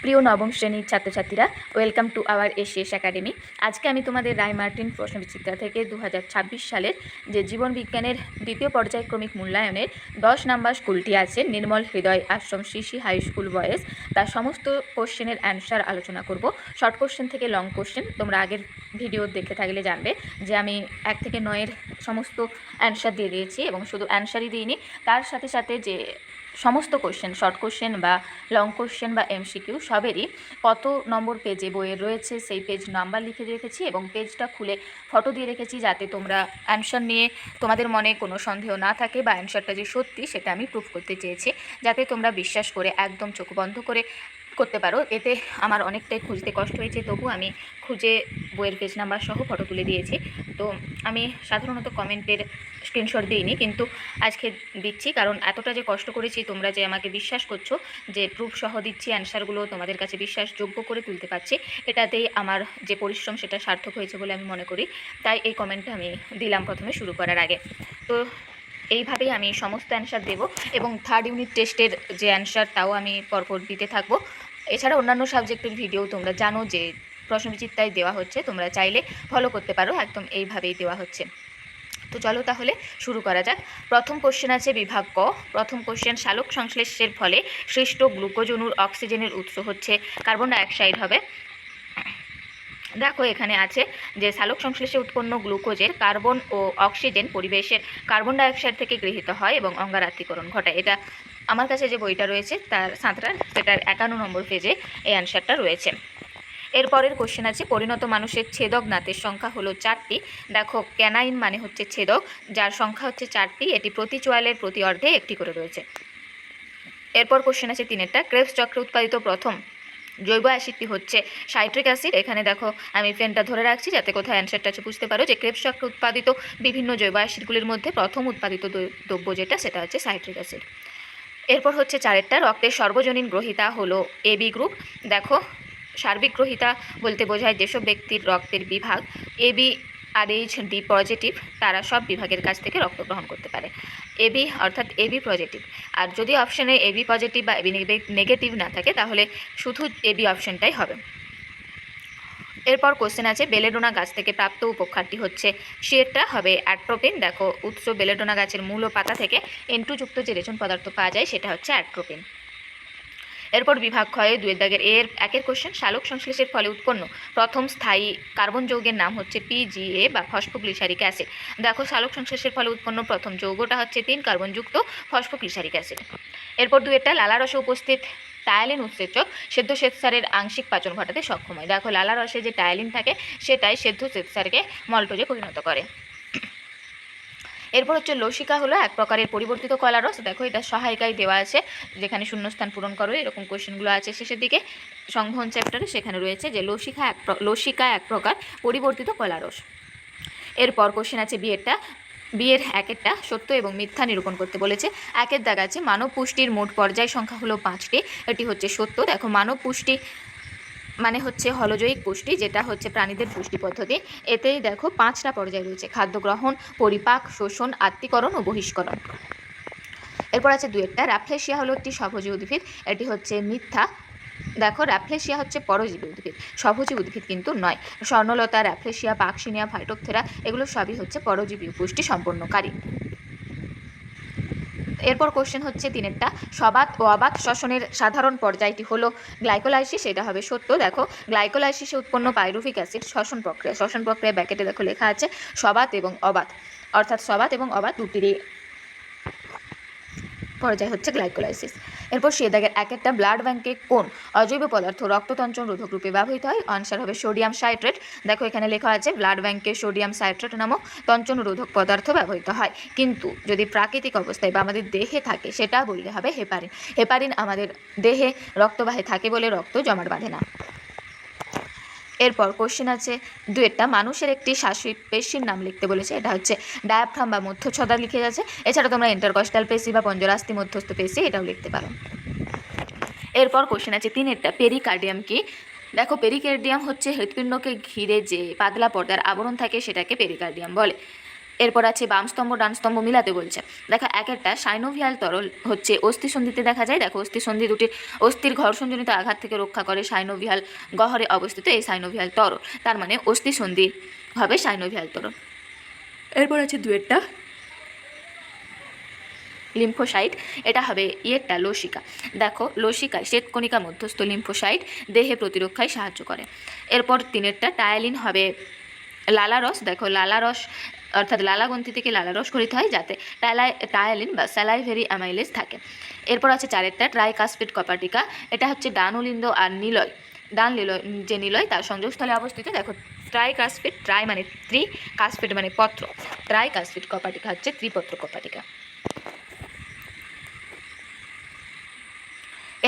প্রিয় নবম শ্রেণীর ছাত্রছাত্রীরা, welcome to our ACS academy. আজকে আমি তোমাদের রায় মার্টিন প্রশ্নবিচিত্রা থেকে 2026 সালের যে জীবন বিজ্ঞানের দ্বিতীয় পর্যায়ক্রমিক মূল্যায়নের 10 নম্বর স্কুলটি আছে, নির্মল হৃদয় আশ্রম শিশি হাই স্কুল বয়েজ, তার সমস্ত কোশ্চেনের অ্যান্সার আলোচনা করব। শর্ট কোশ্চেন থেকে লং কোশ্চেন, তোমরা আগের ভিডিও দেখে থাকলে জানবে যে আমি 1 থেকে 9-এর সমস্ত অ্যান্সার দিয়ে দিয়েছি, এবং শুধু অ্যান্সারই দিইনি, তার সাথে সাথে যে সমস্ত কোশ্চেন, শর্ট কোশ্চেন বা লং কোশ্চেন বা এমসিকিউ সবেরই কত নম্বর পেজে বইয়ের রয়েছে সেই পেজ নাম্বার লিখে রেখেছি, এবং পেজটা খুলে ফটো দিয়ে রেখেছি, যাতে তোমরা অ্যান্সার নিয়ে তোমাদের মনে কোনো সন্দেহ না থাকে, বা অ্যান্সারটা যে সত্যি সেটা আমি প্রুফ করতে চেয়েছি, যাতে তোমরা বিশ্বাস করে একদম চোখ বন্ধ করে করতে পারো। এতে আমার অনেকটাই খুঁজতে কষ্ট হয়েছে, তবু আমি খুঁজে বইয়ের পেজ নাম্বার সহ ফটো তুলে দিয়েছি। তো আমি সাধারণত কমেন্টের স্ক্রিনশট দিইনি, কিন্তু আজকে দিচ্ছি, কারণ এতটা যে কষ্ট করেছি, তোমরা যে আমাকে বিশ্বাস করছো যে প্রুফ সহ দিচ্ছি, অ্যান্সারগুলো তোমাদের কাছে বিশ্বাসযোগ্য করে তুলতে পারছি, এটাতেই আমার যে পরিশ্রম সেটা সার্থক হয়েছে বলে আমি মনে করি। তাই এই কমেন্টটা আমি দিলাম প্রথমে শুরু করার আগে। তো এইভাবেই আমি সমস্ত অ্যান্সার দেব, এবং থার্ড ইউনিট টেস্টের যে অ্যান্সার তাও আমি পরপর দিতে থাকবো। এছাড়া অন্যান্য সাবজেক্টের ভিডিও তোমরা জানো যে প্রশ্নবিচিত্রায় দেওয়া হচ্ছে, তোমরা চাইলে ফলো করতে পারো, একদম এইভাবেই দেওয়া হচ্ছে। তো চলো তাহলে শুরু করা যাক। প্রথম কোশ্চেন আছে বিভাগ ক। প্রথম কোশ্চেন, সালোক সংশ্লেষের ফলে সৃষ্ট গ্লুকোজ অণুর অক্সিজেনের উৎস হচ্ছে কার্বন ডাইঅক্সাইড হবে। দেখো এখানে আছে যে সালোক সংশ্লেষে উৎপন্ন গ্লুকোজের কার্বন ও অক্সিজেন পরিবেশের কার্বন ডাইঅক্সাইড থেকে গৃহীত হয় এবং অঙ্গারাত্রিকরণ ঘটায়। এটা আমার কাছে যে বইটা রয়েছে তার সাঁতরার, সেটার 51 নম্বর পেজে এই অ্যান্সারটা রয়েছে। এরপরের কোশ্চেন আছে, পরিণত মানুষের ছেদক দাঁতের সংখ্যা হলো 4টি। দেখো ক্যানাইন মানে হচ্ছে ছেদক, যার সংখ্যা হচ্ছে 4টি, এটি প্রতি চোয়ালের প্রতি অর্ধে একটি করে রয়েছে। এরপর কোশ্চেন আছে 3-এরটা, ক্রেবস চক্রে উৎপাদিত প্রথম জৈব অ্যাসিডটি হচ্ছে সাইট্রিক অ্যাসিড। এখানে দেখো আমি পেনটা ধরে রাখছি যাতে কোথায় অ্যান্সারটা আছে বুঝতে পারো, যে ক্রেবস চক্রে উৎপাদিত বিভিন্ন জৈব অ্যাসিডগুলির মধ্যে প্রথম উৎপাদিত দ্রব্য যেটা, সেটা হচ্ছে সাইট্রিক অ্যাসিড। এরপর হচ্ছে 4-এরটা, রক্তের সর্বজনীন গ্রহিতা হলো এবি গ্রুপ। দেখো সার্বিক গ্রহিতা বলতে বোঝায় যেসব ব্যক্তির রক্তের বিভাগ এবি আর এইচ ডি পজিটিভ, তারা সব বিভাগের কাছ থেকে রক্ত গ্রহণ করতে পারে। এবি অর্থাৎ এবি পজিটিভ। আর যদি অপশানে এবি পজিটিভ বা এবি নেগেটিভ না থাকে, তাহলে শুধু এবি অপশানটাই হবে। এরপর কোশ্চেন আছে, বেলেডোনা গাছ থেকে প্রাপ্ত উপখাদ্যটি হচ্ছে, সেটা হবে অ্যাট্রোপিন। দেখো উৎস বেলেডোনা গাছের মূল ও পাতা থেকে N2 যুক্ত যে রেচন পদার্থ পাওয়া যায় সেটা হচ্ছে অ্যাট্রোপিন। এরপর বিভাগ ক্ষয়ে 2-এর দাগের একের কোশ্চেন, সালোক সংশ্লেষের ফলে উৎপন্ন প্রথম স্থায়ী কার্বন যৌগের নাম হচ্ছে PGA বা ফসফোগ্লিসারিক অ্যাসিড। দেখো সালোক সংশ্লেষের ফলে উৎপন্ন প্রথম যৌগটা হচ্ছে 3 কার্বনযুক্ত ফসফোগ্লিসারিক অ্যাসিড। এরপর 2-এরটা, লালারসে উপস্থিত টায়ালিন উৎসেচক সেদ্ধ শ্বেতসারের আংশিক পাচন ঘটাতে সক্ষম হয়। দেখো লালারসে যে টায়ালিন থাকে সেটাই সেদ্ধ শ্বেতসারকে মল্টোজে পরিণত করে। এরপর হচ্ছে লসিকা হলো এক প্রকারের পরিবর্তিত কলার রস। দেখো এটা সহায়িকায় দেওয়া আছে, যেখানে শূন্যস্থান পূরণ করো, এরকম কোশ্চেনগুলো আছে শেষের দিকে সংবহন চ্যাপ্টারে, সেখানে রয়েছে যে লসিকা এক প্রকার পরিবর্তিত কলার রস। এরপর কোশ্চেন আছে বিয়ের 1-এরটা, সত্য এবং মিথ্যা নিরূপণ করতে বলেছে। 1-এর দাগ আছে, মানব পুষ্টির মোট পর্যায় সংখ্যা হলো 5টি, এটি হচ্ছে সত্য। দেখো মানব পুষ্টি মানে হচ্ছে হলজৈবিক পুষ্টি, যেটা হচ্ছে প্রাণীদের পুষ্টি পদ্ধতি। এতেই দেখো 5টা পর্যায় রয়েছে, খাদ্য গ্রহণ, পরিপাক, শোষণ, আত্তীকরণ ও বহিষ্করণ। এরপর আছে 2-এরটা, র্যাফলেশিয়া হলো একটি স্বভোজী উদ্ভিদ, এটি হচ্ছে মিথ্যা। দেখো র্যাফলেশিয়া হচ্ছে পরজীবী উদ্ভিদ, স্বভোজী উদ্ভিদ কিন্তু নয়। স্বর্ণলতা, র্যাফলেশিয়া, পাকসিনিয়া, ফাইটোপথেরা এগুলো সবই হচ্ছে পরজীবী পুষ্টি সম্পন্নকারী। এরপর কোশ্চেন হচ্ছে 3-এরটা, সবাত ও অবাত শ্বসনের সাধারণ পর্যায়টি হলো গ্লাইকোলাইসিস, এটা হবে সত্য। দেখো গ্লাইকোলাইসিসে উৎপন্ন পাইরুভিক অ্যাসিড শ্বসন প্রক্রিয়া ব্যাকেটে দেখো লেখা আছে সবাত এবং অবাত, অর্থাৎ সবাত এবং অবাত দুটিরই পর্যায় হচ্ছে গ্লাইকোলাইসিস। এরপর সে দাগের 1-এরটা, ব্লাড ব্যাঙ্কে কোন অজৈব পদার্থ রক্ততঞ্চন রোধক রূপে ব্যবহৃত হয়? আনসার হবে সোডিয়াম সাইট্রেট। দেখো এখানে লেখা আছে ব্লাড ব্যাঙ্কে সোডিয়াম সাইট্রেট নামক তঞ্চন রোধক পদার্থ ব্যবহৃত হয়, কিন্তু যদি প্রাকৃতিক অবস্থায় বা আমাদের দেহে থাকে সেটা বললে হবে হেপারিন। হেপারিন আমাদের দেহে রক্তবাহে থাকে বলে রক্ত জমাট বাঁধে না। এরপর কোশ্চেন আছে 2-এরটা, মানুষের একটি শ্বাসিক পেশির নাম লিখতে বলেছে, এটা হচ্ছে ডায়াফ্রাম বা মধ্যচ্ছদা লিখে যাচ্ছে। এছাড়া তোমরা ইন্টারকস্টাল পেশি বা পঞ্জরাস্থি মধ্যস্থ পেশি এটাও লিখতে পারো। এরপর কোশ্চেন আছে 3-এরটা, পেরিকার্ডিয়াম কি? দেখো পেরিকার্ডিয়াম হচ্ছে হৃৎপিণ্ডকে ঘিরে যে পাতলা পর্দার আবরণ থাকে সেটাকে পেরিকার্ডিয়াম বলে। এরপর আছে বাম স্তম্ভ ডান স্তম্ভ মিলাতে বলছে। দেখো এক একটা সাইনোভিয়াল তরল হচ্ছে অস্থিসন্ধিতে দেখা যায়। দেখো অস্থিসন্ধি দুটি অস্থির ঘর্ষণজনিত আঘাত থেকে রক্ষা করে সাইনোভিয়াল গহ্বরে অবস্থিত এই সাইনোভিয়াল তরল, তার মানে অস্থিসন্ধি হবে সাইনোভিয়াল তরল। এরপর আছে দুয়েরটা লিম্ফোসাইট, এটা হবে ইয়েরটা লসিকা। দেখো লসিকায় শ্বেতকণিকা মধ্যস্থ লিম্ফোসাইট দেহে প্রতিরক্ষায় সাহায্য করে। এরপর তিনেরটা টায়ালিন হবে লালারস। দেখো লালারস অর্থাৎ লালাগ্রন্থি থেকে লালারস খরিত হয় যাতে টায়ালিন বা স্যালাইভেরি অ্যামাইলেজ থাকে। এরপর আছে চারেরটা ট্রাইকাসপিড কপাটিকা, এটা হচ্ছে ডানুলিন্দ আর নিলয়, ডান লিলয় যে নিলয় তার সংযোগস্থলে অবস্থিত। দেখো ট্রাইকাসপিড, ট্রাই মানে ত্রি, কাসপিড মানে পত্র, ট্রাইকাসপিড কপাটিকা হচ্ছে ত্রিপত্র কপাটিকা।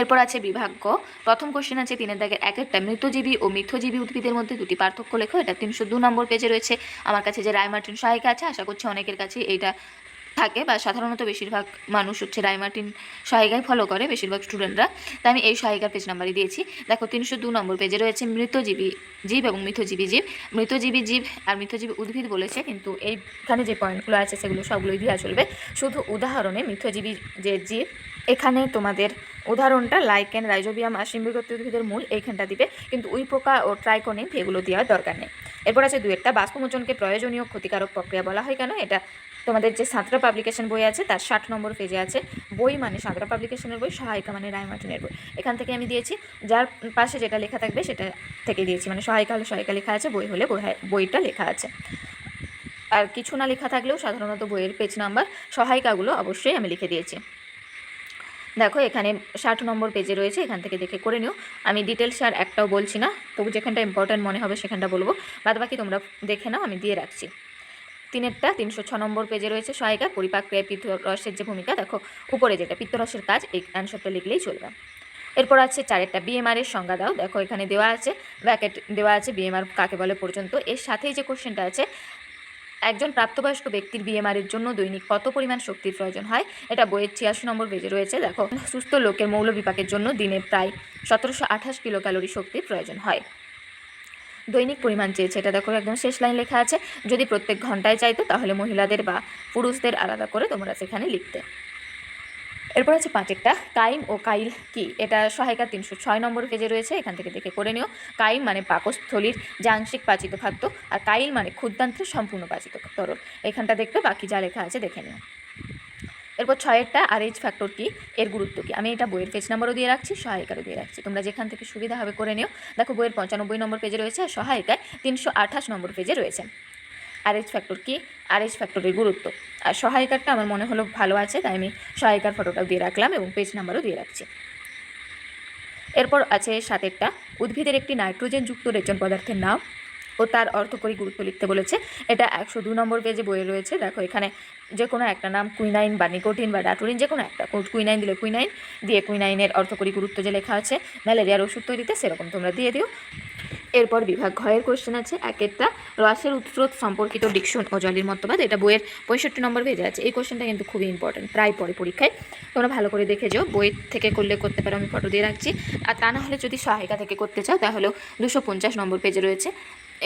এরপর আছে বিভাগ্য। প্রথম কোশ্চেন আছে 3 দাগের 1 মৃতজীবী ও মিথ্যজীবী উদ্ভিদের মধ্যে দুটি পার্থক্য লেখো। এটা 302 নম্বর পেজে রয়েছে। আমার কাছে যে রায়মার্টিন সহায়িকা আছে, আশা করছি অনেকের কাছে এইটা থাকে বা সাধারণত বেশিরভাগ মানুষ হচ্ছে রায়মার্টিন সহায়িকায় ফলো করে, বেশিরভাগ স্টুডেন্টরা, তাই আমি এই সহায়িকার পেজ নাম্বারই দিয়েছি। দেখো 302 নম্বর পেজে রয়েছে মৃতজীবী জীব এবং মিথ্যজীবী জীব। মৃতজীবী জীব আর মিথ্যজীবী উদ্ভিদ বলেছে, কিন্তু এইখানে যে পয়েন্টগুলো আছে সেগুলো সবগুলোই দেওয়া চলবে, শুধু উদাহরণে মিথ্যজীবী যে জীব এখানে তোমাদের উদাহরণটা লাইকেন, রাইজোবিয়াম আর সিম্বিগত উদ্ভিদের মূল এইখানটা দিবে, কিন্তু উইপোকা ও ট্রাইকোনিম এগুলো দেওয়ার দরকার নেই। এরপর আছে দুয়েরটা বাষ্পমোচনকে প্রয়োজনীয় ক্ষতিকারক প্রক্রিয়া বলা হয় কেন। এটা তোমাদের যে সাঁতরা পাবলিকেশন বই আছে তার 60 নম্বর পেজে আছে। বই মানে সাঁতরা পাবলিকেশনের বই, সহায়িকা মানে রায়মার্টিনের বই, এখান থেকে আমি দিয়েছি। যার পাশে যেটা লেখা থাকবে সেটা থেকে দিয়েছি, মানে সহায়িকা হলে সহায়িকা লেখা আছে, বই হলে বইটা লেখা আছে। আর কিছু না লেখা থাকলেও সাধারণত বইয়ের পেজ নাম্বার সহায়িকাগুলো অবশ্যই আমি লিখে দিয়েছি। দেখো এখানে 60 নম্বর পেজে রয়েছে, এখান থেকে দেখে করে নিও। আমি ডিটেলস আর একটাও বলছি না, তবু যেখানটা ইম্পর্ট্যান্ট মনে হবে সেখানটা বলবো, বাদবাকি তোমরা দেখে নাও, আমি দিয়ে রাখছি। তিনেরটা 306 নম্বর পেজে রয়েছে সহায়িকা পরিপাক ক্রিয়ায় পিত্তরসের যে ভূমিকা। দেখো উপরে যেটা পিত্তরসের কাজ, এই অ্যান্সারটা লিখলেই চলবে। এরপর আছে চারেরটা বিএমআর এর সংজ্ঞা দাও। দেখো এখানে দেওয়া আছে, ব্র্যাকেট দেওয়া আছে বিএমআর কাকে বলে পর্যন্ত। এর সাথেই যে কোশ্চেনটা আছে, একজন প্রাপ্তবয়স্ক ব্যক্তির বিএমআর এর জন্য দৈনিক কত পরিমাণ শক্তির প্রয়োজন হয়, এটা বইয়ের 86 নম্বর পেজে রয়েছে। দেখো সুস্থ লোকের মৌল বিপাকের জন্য দিনে প্রায় 1728 কিলো ক্যালোরি শক্তির প্রয়োজন হয়। দৈনিক পরিমাণ চেয়েছে, এটা দেখো একদম শেষ লাইন লেখা আছে। যদি প্রত্যেক ঘন্টায় চাইতো তাহলে মহিলাদের বা পুরুষদের আলাদা করে তোমরা সেখানে লিখতে। এরপর আছে পাঁচেরটা কাইম ও কাইল কি, এটা সহায়িকা 306 নম্বর পেজে রয়েছে, এখান থেকে দেখে করে নিও। কাইম মানে পাকস্থলীর যে আংশিক পাচিত খাদ্য, আর কাইল মানে ক্ষুদ্রান্ত্রের সম্পূর্ণ পাচিত তরল। এখানটা দেখবে, বাকি যা লেখা আছে দেখে নিও। এরপর 6এরটা RH ফ্যাক্টর কি, এর গুরুত্ব কি, আমি এটা বইয়ের পেজ নাম্বারও দিয়ে রাখছি, সহায়িকারও দিয়ে রাখছি, তোমরা যেখান থেকে সুবিধা হবে করে নিও। দেখো বইয়ের 95 নম্বর পেজে রয়েছে, আর সহায়িকায় 328 নম্বর পেজে রয়েছে। RH ফ্যাক্টর কি, RH ফ্যাক্টরের গুরুত্ব, আর সহায়িকারটা আমার মনে হলো ভালো আছে, তাই আমি সহায়িকার ফটোটাও দিয়ে রাখলাম এবং পেজ নাম্বারও দিয়ে রাখছি। এরপর আছে 7এরটা উদ্ভিদের একটি নাইট্রোজেনযুক্ত রেচন পদার্থের নাম ও তার অর্থকরী গুরুত্ব লিখতে বলেছে, এটা 102 নম্বর পেজে বইয়ে রয়েছে। দেখো এখানে যে কোনো একটা নাম, কুইনাইন বা নিকোটিন বা ডাটুরিন, যে কোনো একটা, কুইনাইন দিলে কুইনাইন দিয়ে কুইনাইনের অর্থকরী গুরুত্ব যে লেখা আছে ম্যালেরিয়ার ওষুধ তৈরিতে, সেরকম তোমরা দিয়ে দিও। এরপর বিভাগ ঘয়ের কোশ্চেন আছে, একেরটা রসের উৎস সম্পর্কিত ডিকশন ও জলির মতবাদ, এটা বইয়ের 65 নম্বর পেজে আছে। এই কোশ্চেনটা কিন্তু খুবই ইম্পর্টেন্ট, প্রায় পরে পরীক্ষায়, তোমরা ভালো করে দেখে যাও। বই থেকে করলে করতে পারো, আমি ফটো দিয়ে রাখছি, আর তা না হলে যদি সহায়িকা থেকে করতে চাও তাহলেও 250 নম্বর পেজে রয়েছে,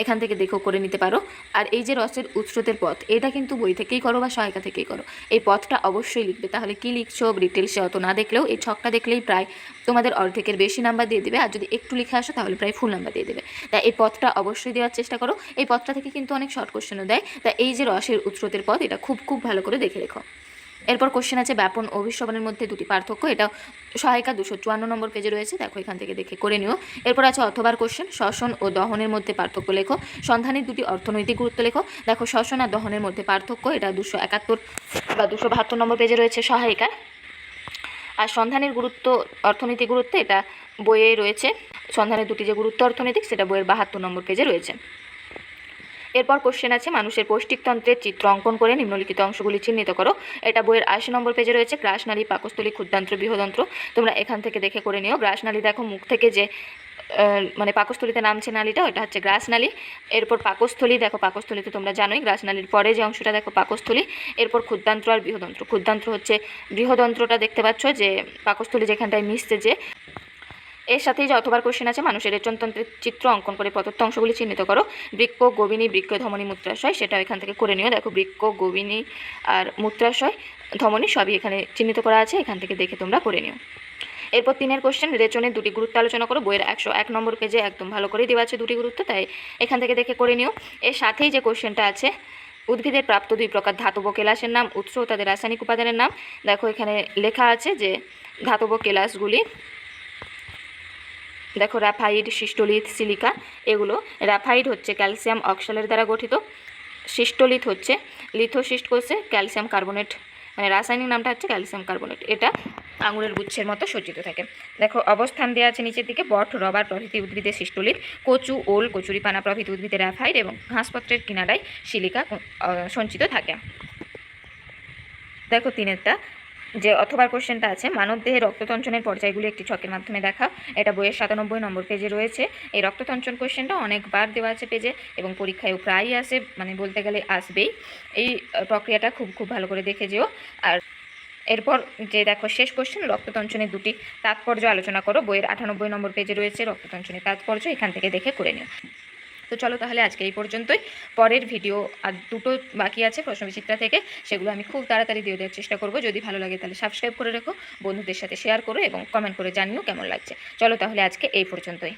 এখান থেকে দেখেও করে নিতে পারো। আর এই যে রসের উৎসের পথ, এটা কিন্তু বই থেকেই করো বা সহায়িকা থেকেই করো, এই পথটা অবশ্যই লিখবে। তাহলে কি লিখছো ডিটেলসে অত না দেখলেও এই ছকটা দেখলেই প্রায় তোমাদের অর্ধেকের বেশি নাম্বার দিয়ে দেবে, আর যদি একটু লিখে আসো তাহলে প্রায় ফুল নাম্বার দিয়ে দেবে। তাই এই পথটা অবশ্যই দেওয়ার চেষ্টা করো, এই পথটা থেকে কিন্তু অনেক শর্ট কোশ্চেনও দেয়, তাই এই যে রসের উৎসের পথ, এটা খুব খুব ভালো করে দেখে রেখো। এরপর কোশ্চেন আছে ব্যাপন ও অভিস্রবণের মধ্যে দুটি পার্থক্য, এটা সহায়িকা 254 নম্বর পেজে রয়েছে, দেখো এখান থেকে দেখে করে নিও। এরপর আছে অথবার কোশ্চেন, শ্বসন ও দহনের মধ্যে পার্থক্য লেখো, সন্ধানের দুটি অর্থনৈতিক গুরুত্ব লেখো। দেখো শ্বসন আর দহনের মধ্যে পার্থক্য, এটা 271 বা 272 নম্বর পেজে রয়েছে সহায়িকা। আর সন্ধানের গুরুত্ব, অর্থনৈতিক গুরুত্ব, এটা বইয়ে রয়েছে। সন্ধানের দুটি যে গুরুত্ব অর্থনৈতিক, সেটা বইয়ের 72 নম্বর পেজে রয়েছে। এরপর কোশ্চেন আছে মানুষের পৌষ্টিকতন্ত্রের চিত্র অঙ্কন করে নিম্নলিখিত অংশগুলি চিহ্নিত করো, এটা বইয়ের 80 নম্বর পেজে রয়েছে। গ্রাসনালী, পাকস্থলী, ক্ষুদ্রান্ত্র, বৃহদন্ত্র, তোমরা এখান থেকে দেখে করে নিও। গ্রাসনালী দেখো মুখ থেকে যে মানে পাকস্থলীতে নামছে নালীটা, ওটা হচ্ছে গ্রাসনালী। এরপর পাকস্থলী, দেখো পাকস্থলীতে তোমরা জানোই, গ্রাসনালীর পরে যে অংশটা দেখো পাকস্থলী। এরপর ক্ষুদ্রান্ত্র আর বৃহদন্ত্র, ক্ষুদ্রান্ত্র হচ্ছে বৃহদন্ত্রটা দেখতে পাচ্ছ যে পাকস্থলী যেখানটায় মিশছে, যে এর সাথেই যে অথবার কোশ্চেন আছে, মানুষের রেচনতন্ত্রের চিত্র অঙ্কন করে প্রদত্ত অংশগুলি চিহ্নিত করো। বৃক্ক, গোবিনী, বৃক্ক, ধমনী, মূত্রাশয়, সেটাও এখান থেকে করে নিও। দেখো বৃক্ক, গোবিনী আর মূত্রাশয়, ধমনী সবই এখানে চিহ্নিত করা আছে, এখান থেকে দেখে তোমরা করে নিও। এরপর 3 কোশ্চেন, রেচনের দুটি গুরুত্ব আলোচনা করো। বইয়ের 101 নম্বর পেজে একদম ভালো করে দেওয়া আছে দুটি গুরুত্ব, তাই এখান থেকে দেখে করে নিও। এর সাথেই যে কোশ্চেনটা আছে, উদ্ভিদের প্রাপ্ত 2 প্রকার ধাতব কেলাসের নাম, উৎস ও তাদের রাসায়নিক উপাদানের নাম। দেখো এখানে লেখা আছে যে ধাতব কেলাসগুলি, দেখো র্যাফাইড, সিস্টোলিথ, সিলিকা। এগুলো র্যাফাইড হচ্ছে ক্যালসিয়াম অক্সালের দ্বারা গঠিত, সিস্টোলিথ হচ্ছে লিথোসিস্ট কোষে ক্যালসিয়াম কার্বনেট, মানে রাসায়নিক নামটা হচ্ছে ক্যালসিয়াম কার্বনেট। এটা আঙুরের গুচ্ছের মতো সজ্জিত থাকে। দেখো অবস্থান দেওয়া আছে নিচের দিকে, বট, রবার প্রভৃতি উদ্ভিদের সিস্টোলিথ, কচু, ওল, কচুরিপানা প্রভৃতি উদ্ভিদের র্যাফাইড এবং ঘাসপত্রের কিনারায় সিলিকা সঞ্চিত থাকে। দেখো 3 যে অথবার কোশ্চেনটা আছে, মানবদেহে রক্ততঞ্চনের পর্যায়গুলি একটি ছকের মাধ্যমে দেখা। এটা বইয়ের 97 নম্বর পেজে রয়েছে। এই রক্ততঞ্চন কোশ্চেনটা অনেকবার দেওয়া আছে পেজে এবং পরীক্ষায়ও প্রায়ই আসে, মানে বলতে গেলে আসবেই। এই প্রক্রিয়াটা খুব ভালো করে দেখে যেও। আর এরপর যে দেখো শেষ কোশ্চেন, রক্ততঞ্চনের 2টি তাৎপর্য আলোচনা করো। বইয়ের 98 নম্বর পেজে রয়েছে রক্ততঞ্চনের তাৎপর্য, এখান থেকে দেখে করে নিও। তো চলো তাহলে আজকে এই পর্যন্তই। পরের ভিডিও আর 2টো বাকি আছে প্রশ্নবিচিত্রা থেকে, সেগুলো আমি খুব তাড়াতাড়ি দিয়ে দেওয়ার চেষ্টা করব। যদি ভালো লাগে তাহলে সাবস্ক্রাইব করে রেখো, বন্ধুদের সাথে শেয়ার করো এবং কমেন্ট করে জানিও কেমন লাগছে। চলো তাহলে আজকে এই পর্যন্তই।